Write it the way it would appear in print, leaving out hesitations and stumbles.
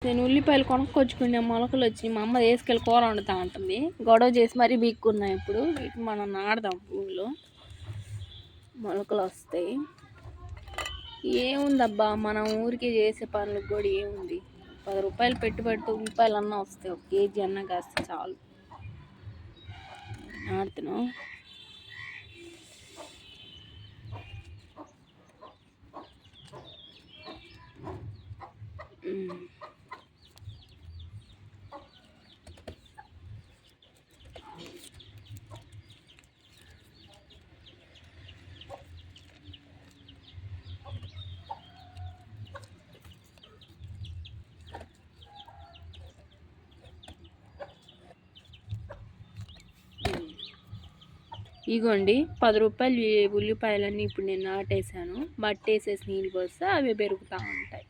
నేను ఉల్లిపాయలు కొనుక్కొచ్చుకునే మొలకలు వచ్చి మా అమ్మ వేసుకెళ్ళి కూర వండుతా ఉంటుంది. గొడవ చేసి మరీ బీక్కున్నాయి. ఇప్పుడు వీటిని మనం నాడదాం. పువ్వులు మొలకలు వస్తాయి. ఏముందబ్బా మనం ఊరికే చేసే పనులకు కూడా ఏముంది, 10 రూపాయలు పెట్టుబడితో ఉల్లిపాయలు అన్నా వస్తాయి. 1 కేజీ అన్నా కాస్తే చాలు. నాడుతున్నాం. ఇగోండి 10 రూపాయలు ఉల్లిపాయలన్నీ ఇప్పుడు నేను నాటేసాను. మట్టేసేసి నీళ్ళు పోస్తే అవి పెరుగుతూ ఉంటాయి.